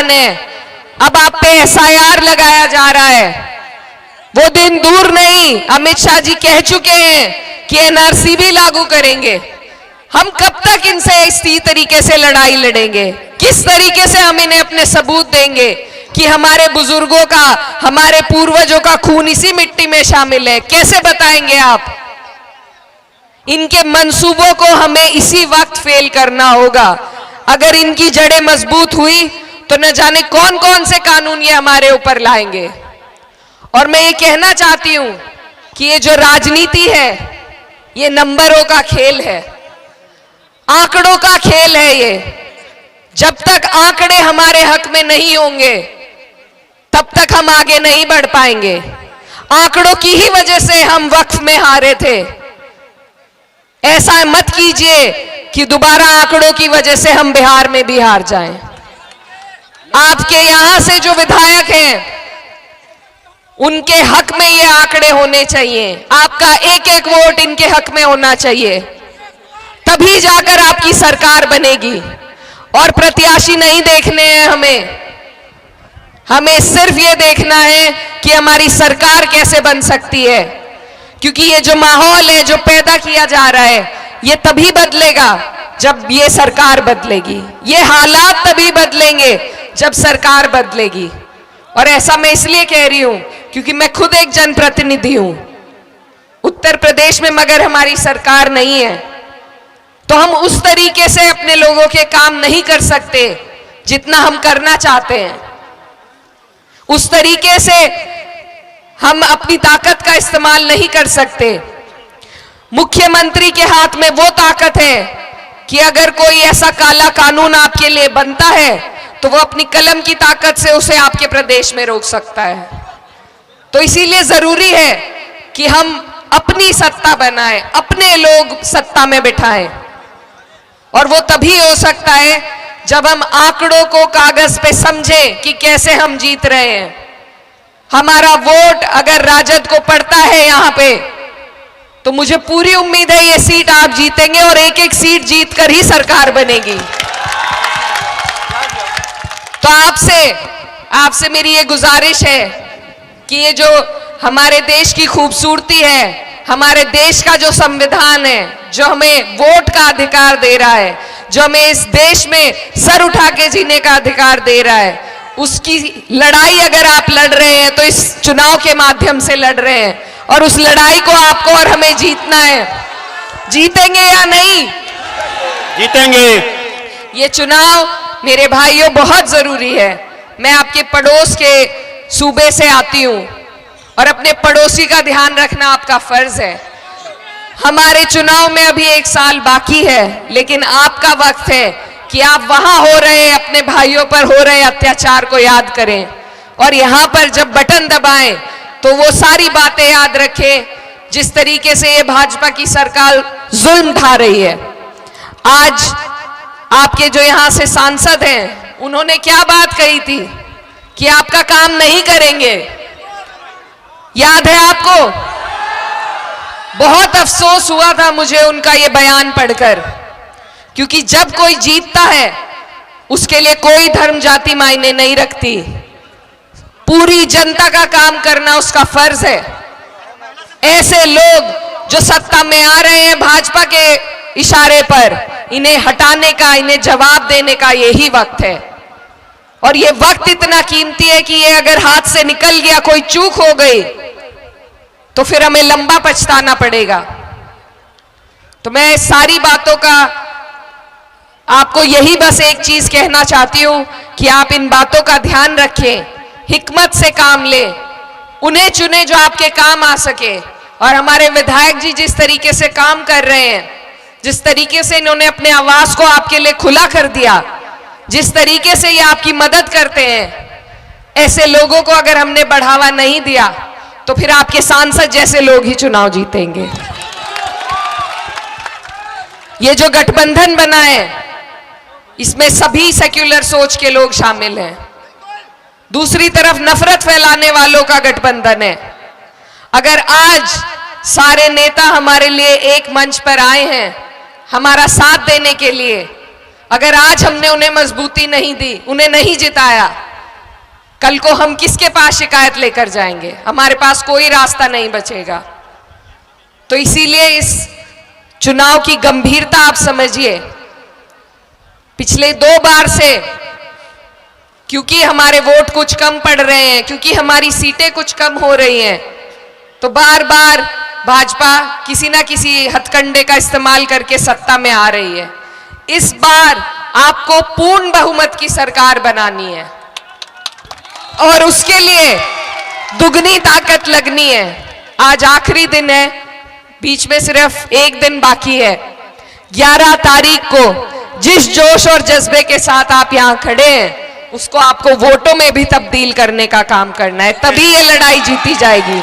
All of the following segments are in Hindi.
बयान है, अब आप पे SIR लगाया जा रहा है। वो दिन दूर नहीं, अमित शाह जी कह चुके हैं कि NRC भी लागू करेंगे। हम कब तक इनसे इसी तरीके से लड़ाई लड़ेंगे? किस तरीके से हम इन्हें अपने सबूत देंगे कि हमारे बुजुर्गों का, हमारे पूर्वजों का खून इसी मिट्टी में शामिल है? कैसे बताएंगे आप? इनके मंसूबों को हमें इसी वक्त फेल करना होगा। अगर इनकी जड़ें मजबूत हुई तो न जाने कौन कौन से कानून ये हमारे ऊपर लाएंगे। और मैं ये कहना चाहती हूं कि ये जो राजनीति है, ये नंबरों का खेल है, आंकड़ों का खेल है। ये जब तक आंकड़े हमारे हक में नहीं होंगे तब तक हम आगे नहीं बढ़ पाएंगे। आंकड़ों की ही वजह से हम वक्फ में हारे थे। ऐसा मत कीजिए कि दोबारा आंकड़ों की वजह से हम बिहार में भी हार जाएं। आपके यहां से जो विधायक हैं उनके हक में ये आंकड़े होने चाहिए। आपका एक एक वोट इनके हक में होना चाहिए, तभी जाकर आपकी सरकार बनेगी। और प्रत्याशी नहीं देखने हैं हमें सिर्फ ये देखना है कि हमारी सरकार कैसे बन सकती है। क्योंकि ये जो माहौल है जो पैदा किया जा रहा है, ये तभी बदलेगा जब ये सरकार बदलेगी। ये हालात तभी बदलेंगे जब सरकार बदलेगी। और ऐसा मैं इसलिए कह रही हूं क्योंकि मैं खुद एक जनप्रतिनिधि हूं उत्तर प्रदेश में, मगर हमारी सरकार नहीं है तो हम उस तरीके से अपने लोगों के काम नहीं कर सकते जितना हम करना चाहते हैं। उस तरीके से हम अपनी ताकत का इस्तेमाल नहीं कर सकते। मुख्यमंत्री के हाथ में वो ताकत है कि अगर कोई ऐसा काला कानून आपके लिए बनता है तो वो अपनी कलम की ताकत से उसे आपके प्रदेश में रोक सकता है। तो इसीलिए जरूरी है कि हम अपनी सत्ता बनाएं, अपने लोग सत्ता में बिठाएं। और वो तभी हो सकता है जब हम आंकड़ों को कागज पे समझें कि कैसे हम जीत रहे हैं। हमारा वोट अगर राजद को पड़ता है यहां पे, तो मुझे पूरी उम्मीद है ये सीट आप जीतेंगे और एक एक सीट जीतकर ही सरकार बनेगी। तो आपसे मेरी ये गुजारिश है कि ये जो हमारे देश की खूबसूरती है, हमारे देश का जो संविधान है, जो हमें वोट का अधिकार दे रहा है, जो हमें इस देश में सर उठा के जीने का अधिकार दे रहा है, उसकी लड़ाई अगर आप लड़ रहे हैं तो इस चुनाव के माध्यम से लड़ रहे हैं। और उस लड़ाई को आपको और हमें जीतना है। जीतेंगे या नहीं? जीतेंगे। ये चुनाव मेरे भाइयों बहुत जरूरी है। मैं आपके पड़ोस के सूबे से आती हूं और अपने पड़ोसी का ध्यान रखना आपका फर्ज है। हमारे चुनाव में अभी 1 साल बाकी है, लेकिन आपका वक्त है कि आप वहां हो रहे अपने भाइयों पर हो रहे अत्याचार को याद करें और यहां पर जब बटन दबाएं तो वो सारी बातें याद रखें जिस तरीके से ये भाजपा की सरकार जुल्म ढा रही है। आज आपके जो यहां से सांसद हैं, उन्होंने क्या बात कही थी कि आपका काम नहीं करेंगे, याद है आपको? बहुत अफसोस हुआ था मुझे उनका ये बयान पढ़कर, क्योंकि जब कोई जीतता है उसके लिए कोई धर्म जाति मायने नहीं रखती। पूरी जनता का काम करना उसका फर्ज है। ऐसे लोग जो सत्ता में आ रहे हैं भाजपा के इशारे पर, इन्हें हटाने का, इन्हें जवाब देने का यही वक्त है। और ये वक्त इतना कीमती है कि ये अगर हाथ से निकल गया, कोई चूक हो गई, तो फिर हमें लंबा पछताना पड़ेगा। तो मैं इस सारी बातों का आपको यही बस एक चीज कहना चाहती हूं कि आप इन बातों का ध्यान रखें, हिकमत से काम लें, उन्हें चुने जो आपके काम आ सके। और हमारे विधायक जी जिस तरीके से काम कर रहे हैं, जिस तरीके से इन्होंने अपने आवास को आपके लिए खुला कर दिया, जिस तरीके से ये आपकी मदद करते हैं, ऐसे लोगों को अगर हमने बढ़ावा नहीं दिया तो फिर आपके सांसद जैसे लोग ही चुनाव जीतेंगे। ये जो गठबंधन बना है, इसमें सभी सेक्युलर सोच के लोग शामिल हैं। दूसरी तरफ नफरत फैलाने वालों का गठबंधन है। अगर आज सारे नेता हमारे लिए एक मंच पर आए हैं हमारा साथ देने के लिए, अगर आज हमने उन्हें मजबूती नहीं दी, उन्हें नहीं जिताया, कल को हम किसके पास शिकायत लेकर जाएंगे? हमारे पास कोई रास्ता नहीं बचेगा। तो इसीलिए इस चुनाव की गंभीरता आप समझिए। पिछले 2 बार से क्योंकि हमारे वोट कुछ कम पड़ रहे हैं, क्योंकि हमारी सीटें कुछ कम हो रही हैं, तो बार बार भाजपा किसी ना किसी हथकंडे का इस्तेमाल करके सत्ता में आ रही है। इस बार आपको पूर्ण बहुमत की सरकार बनानी है और उसके लिए दुगनी ताकत लगनी है। आज आखिरी दिन है, बीच में सिर्फ 1 दिन बाकी है। 11 तारीख को जिस जोश और जज्बे के साथ आप यहां खड़े हैं, उसको आपको वोटों में भी तब्दील करने का काम करना है, तभी ये लड़ाई जीती जाएगी।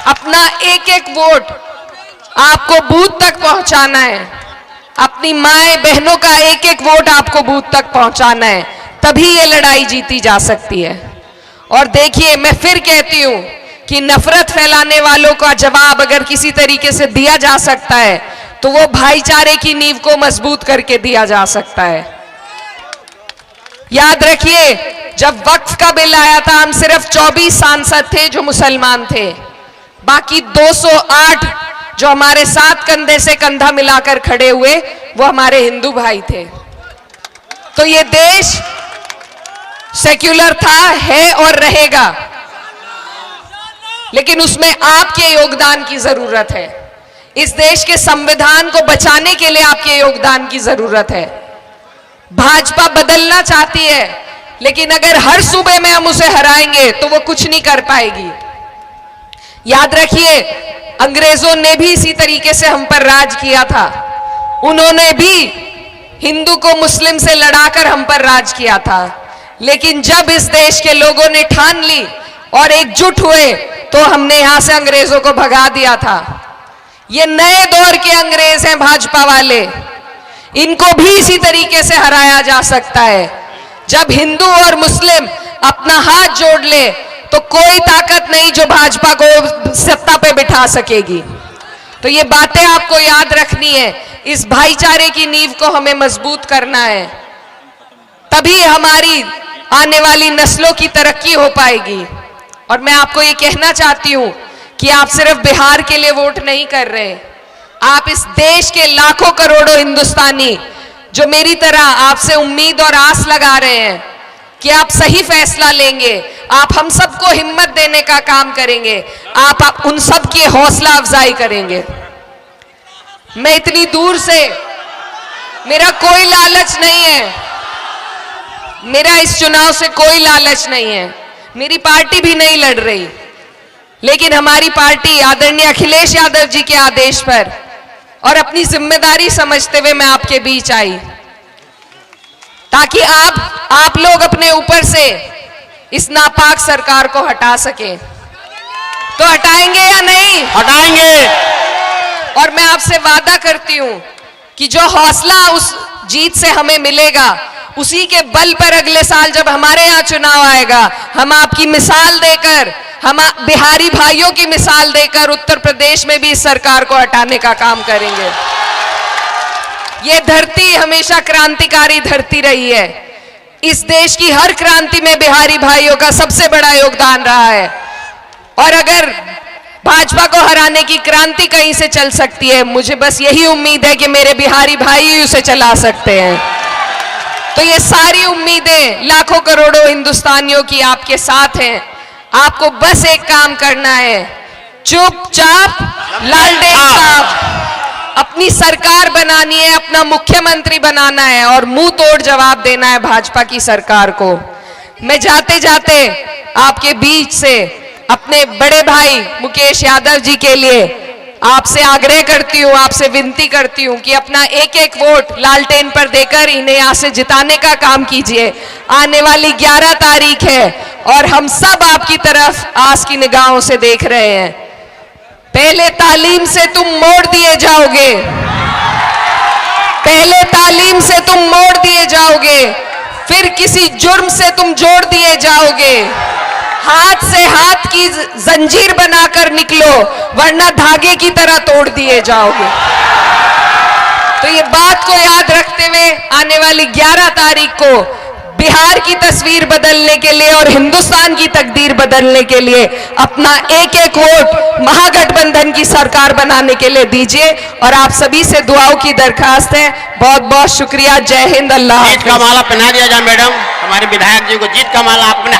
अपना एक एक वोट आपको बूथ तक पहुंचाना है, अपनी माए बहनों का एक एक वोट आपको बूथ तक पहुंचाना है, तभी ये लड़ाई जीती जा सकती है। और देखिए, मैं फिर कहती हूं कि नफरत फैलाने वालों का जवाब अगर किसी तरीके से दिया जा सकता है, तो वो भाईचारे की नींव को मजबूत करके दिया जा सकता है। याद रखिए, जब वक्फ का बिल आया था, हम सिर्फ 24 सांसद थे जो मुसलमान थे, बाकी 208 जो हमारे साथ कंधे से कंधा मिलाकर खड़े हुए, वो हमारे हिंदू भाई थे। तो ये देश सेक्युलर था, है और रहेगा, लेकिन उसमें आपके योगदान की जरूरत है। इस देश के संविधान को बचाने के लिए आपके योगदान की जरूरत है। भाजपा बदलना चाहती है, लेकिन अगर हर सूबे में हम उसे हराएंगे तो वो कुछ नहीं कर पाएगी। याद रखिए, अंग्रेजों ने भी इसी तरीके से हम पर राज किया था। उन्होंने भी हिंदू को मुस्लिम से लड़ाकर हम पर राज किया था, लेकिन जब इस देश के लोगों ने ठान ली और एकजुट हुए, तो हमने यहां से अंग्रेजों को भगा दिया था। ये नए दौर के अंग्रेज हैं भाजपा वाले, इनको भी इसी तरीके से हराया जा सकता है। जब हिंदू और मुस्लिम अपना हाथ जोड़ ले, तो कोई ताकत नहीं जो भाजपा को सत्ता पे बिठा सकेगी। तो ये बातें आपको याद रखनी है। इस भाईचारे की नींव को हमें मजबूत करना है, तभी हमारी आने वाली नस्लों की तरक्की हो पाएगी। और मैं आपको ये कहना चाहती हूं कि आप सिर्फ बिहार के लिए वोट नहीं कर रहे, आप इस देश के लाखों करोड़ों हिंदुस्तानी जो मेरी तरह आपसे उम्मीद और आस लगा रहे हैं कि आप सही फैसला लेंगे, आप हम सबको हिम्मत देने का काम करेंगे, आप उन सब की हौसला अफजाई करेंगे। मैं इतनी दूर से, मेरा कोई लालच नहीं है, मेरा इस चुनाव से कोई लालच नहीं है, मेरी पार्टी भी नहीं लड़ रही, लेकिन हमारी पार्टी आदरणीय अखिलेश यादव जी के आदेश पर और अपनी जिम्मेदारी समझते हुए मैं आपके बीच आई, ताकि आप लोग अपने ऊपर से इस नापाक सरकार को हटा सके। तो हटाएंगे या नहीं? हटाएंगे। और मैं आपसे वादा करती हूं कि जो हौसला उस जीत से हमें मिलेगा, उसी के बल पर अगले साल जब हमारे यहाँ चुनाव आएगा, हम आपकी मिसाल देकर, हम बिहारी भाइयों की मिसाल देकर उत्तर प्रदेश में भी इस सरकार को हटाने का काम करेंगे। ये धरती हमेशा क्रांतिकारी धरती रही है। इस देश की हर क्रांति में बिहारी भाइयों का सबसे बड़ा योगदान रहा है। और अगर भाजपा को हराने की क्रांति कहीं से चल सकती है, मुझे बस यही उम्मीद है कि मेरे बिहारी भाई ही उसे चला सकते हैं। तो ये सारी उम्मीदें लाखों करोड़ों हिंदुस्तानियों की आपके साथ हैं। आपको बस एक काम करना है, चुपचाप लालटेन साहब अपनी सरकार बनानी है, अपना मुख्यमंत्री बनाना है और मुंह तोड़ जवाब देना है भाजपा की सरकार को। मैं जाते जाते आपके बीच से अपने बड़े भाई मुकेश यादव जी के लिए आपसे आग्रह करती हूँ, आपसे विनती करती हूँ कि अपना एक एक वोट लालटेन पर देकर इन्हें यहाँ से जिताने का काम कीजिए। आने वाली 11 तारीख है और हम सब आपकी तरफ आस की निगाहों से देख रहे हैं। पहले तालीम से तुम मोड़ दिए जाओगे, पहले तालीम से तुम मोड़ दिए जाओगे, फिर किसी जुर्म से तुम जोड़ दिए जाओगे। हाथ से हाथ की जंजीर बनाकर निकलो, वरना धागे की तरह तोड़ दिए जाओगे। तो ये बात को याद रखते हुए आने वाली 11 तारीख को बिहार की तस्वीर बदलने के लिए और हिंदुस्तान की तकदीर बदलने के लिए अपना एक एक वोट महागठबंधन की सरकार बनाने के लिए दीजिए। और आप सभी से दुआओं की दरखास्त है। बहुत बहुत शुक्रिया। जय हिंद। अल्लाह जीत का माला पहना दिया जाए मैडम, हमारे विधायक जी को जीत का माला अपने